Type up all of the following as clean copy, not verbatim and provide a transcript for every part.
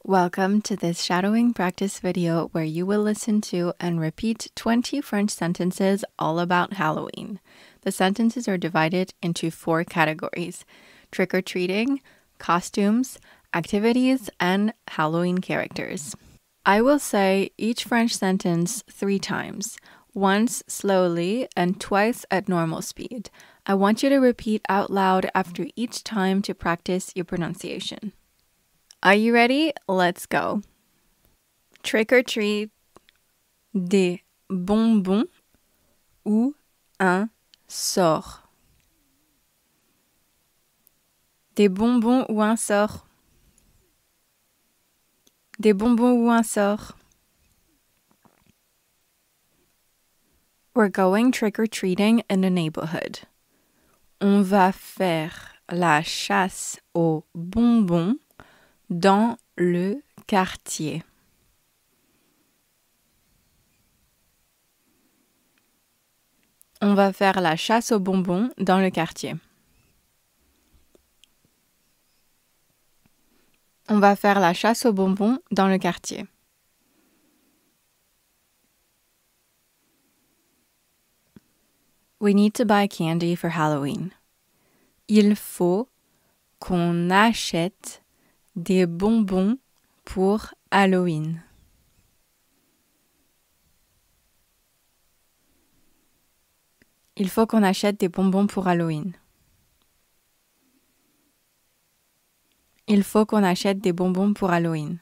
Welcome to this shadowing practice video where you will listen to and repeat 20 French sentences all about Halloween. The sentences are divided into 4 categories: trick-or-treating, costumes, activities, and Halloween characters. I will say each French sentence 3 times, once slowly and twice at normal speed. I want you to repeat out loud after each time to practice your pronunciation. Are you ready? Let's go. Trick or treat, des bonbons ou un sort. Des bonbons ou un sort. Des bonbons ou un sort. We're going trick-or-treating in a neighborhood. On va faire la chasse aux bonbons dans le quartier. On va faire la chasse aux bonbons dans le quartier. On va faire la chasse aux bonbons dans le quartier. We need to buy candy for Halloween. Il faut qu'on achète des bonbons pour Halloween. Il faut qu'on achète des bonbons pour Halloween. Il faut qu'on achète des bonbons pour Halloween.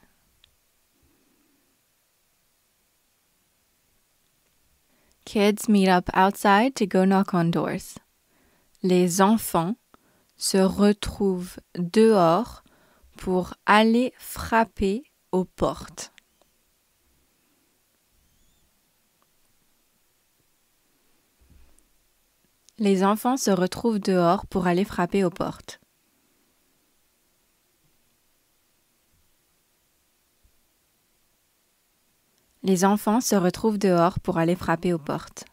Kids meet up outside to go knock on doors. Les enfants se retrouvent dehors pour aller frapper aux portes. Les enfants se retrouvent dehors pour aller frapper aux portes. Les enfants se retrouvent dehors pour aller frapper aux portes.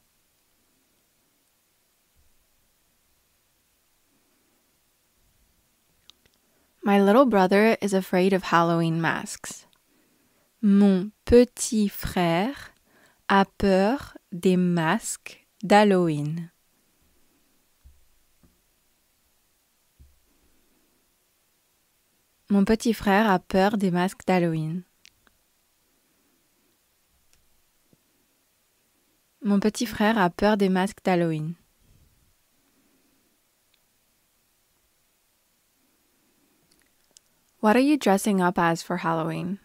My little brother is afraid of Halloween masks. Mon petit frère a peur des masques d'Halloween. Mon petit frère a peur des masques d'Halloween. Mon petit frère a peur des masques d'Halloween. What are you dressing up as for Halloween?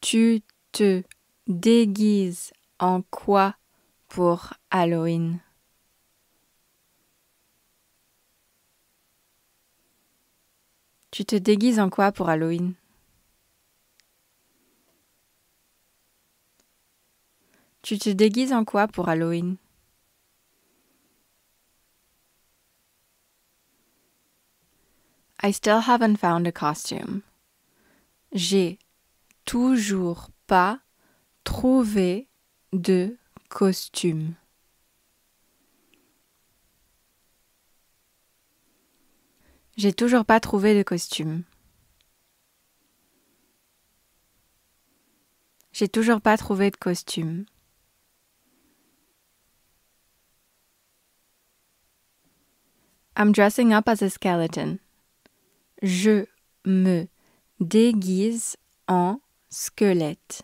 Tu te déguises en quoi pour Halloween? Tu te déguises en quoi pour Halloween? Tu te déguises en quoi pour Halloween? I still haven't found a costume. J'ai toujours pas trouvé de costume. J'ai toujours pas trouvé de costume. J'ai toujours pas trouvé de costume. I'm dressing up as a skeleton. Je me déguise en squelette.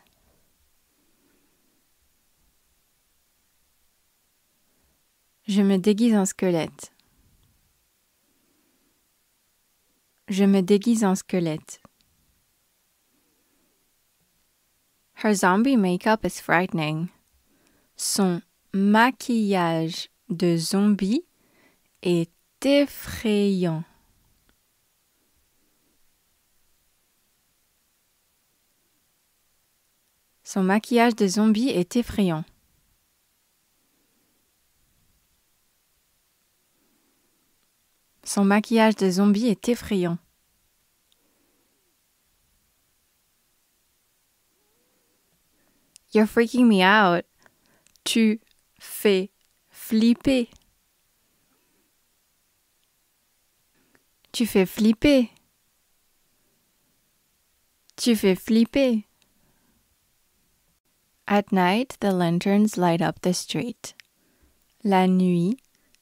Je me déguise en squelette. Je me déguise en squelette. Her zombie makeup is frightening. Son maquillage de zombie est effrayant. Son maquillage de zombie est effrayant. Son maquillage de zombie est effrayant. You're freaking me out. Tu fais flipper. Tu fais flipper. Tu fais flipper. At night, the lanterns light up the street. La nuit,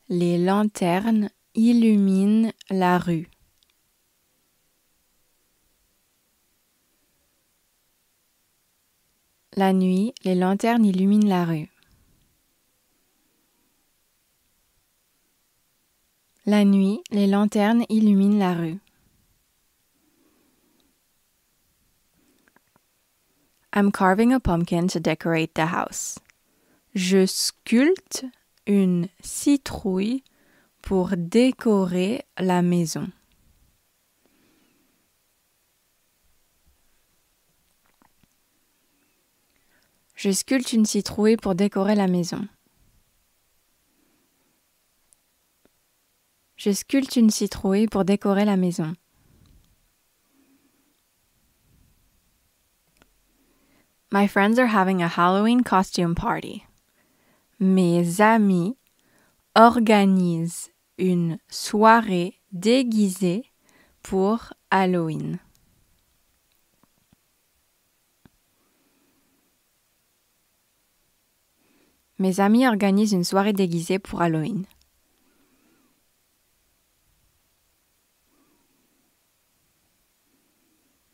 les lanternes illuminent la rue. La nuit, les lanternes illuminent la rue. La nuit, les lanternes illuminent la rue. I'm carving a pumpkin to decorate the house. Je sculpte une citrouille pour décorer la maison. Je sculpte une citrouille pour décorer la maison. Je sculpte une citrouille pour décorer la maison. My friends are having a Halloween costume party. Mes amis organisent une soirée déguisée pour Halloween. Mes amis organisent une soirée déguisée pour Halloween.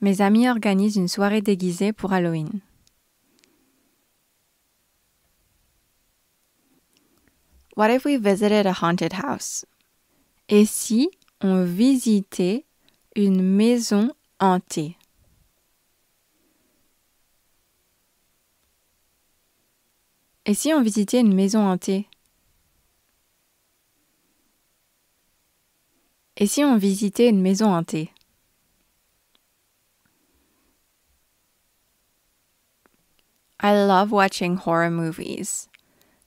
Mes amis organisent une soirée déguisée pour Halloween. What if we visited a haunted house? Et si on visitait une maison hantée? Et si on visitait une maison hantée? Et si on visitait une maison hantée? I love watching horror movies.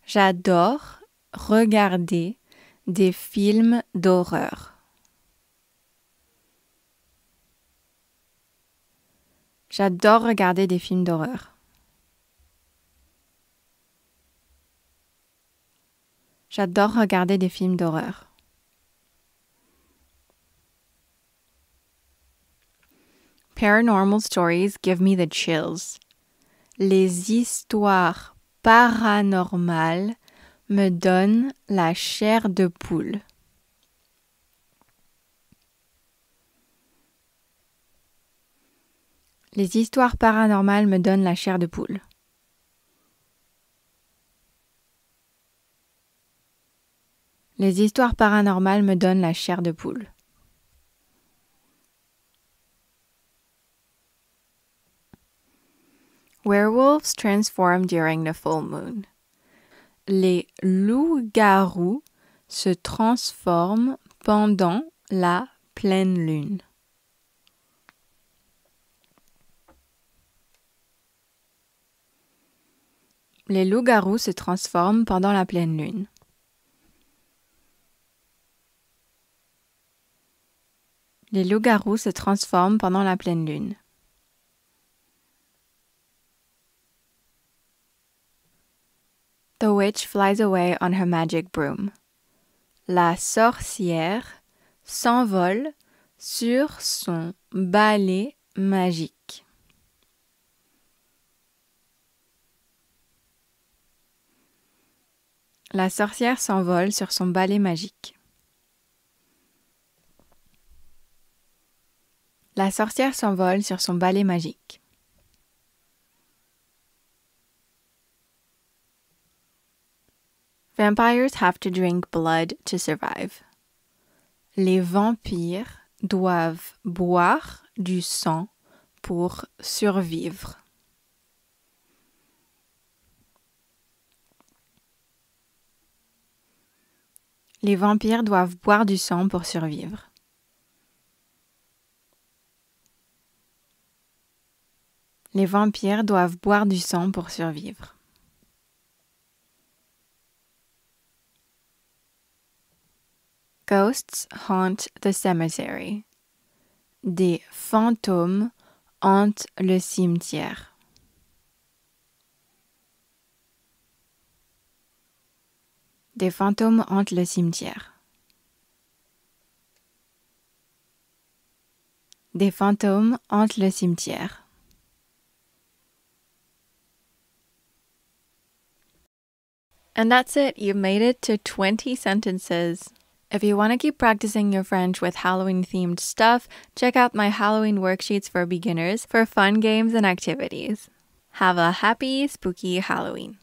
J'adore regarder des films d'horreur. J'adore regarder des films d'horreur. J'adore regarder des films d'horreur. Paranormal stories give me the chills. Les histoires paranormales me donnent la chair de poule. Les histoires paranormales me donnent la chair de poule. Les histoires paranormales me donnent la chair de poule. Werewolves transform during the full moon. Les loups-garous se transforment pendant la pleine lune. Les loups-garous se transforment pendant la pleine lune. Les loups-garous se transforment pendant la pleine lune. The witch flies away on her magic broom. La sorcière s'envole sur son balai magique. La sorcière s'envole sur son balai magique. La sorcière s'envole sur son balai magique. Vampires have to drink blood to survive. Les vampires doivent boire du sang pour survivre. Les vampires doivent boire du sang pour survivre. Les vampires doivent boire du sang pour survivre. Ghosts haunt the cemetery. Des fantômes hantent le cimetière. Des fantômes hantent le cimetière. Des fantômes hantent le cimetière. And that's it. You made it to 20 sentences. If you want to keep practicing your French with Halloween-themed stuff, check out my Halloween worksheets for beginners for fun games and activities. Have a happy, spooky Halloween.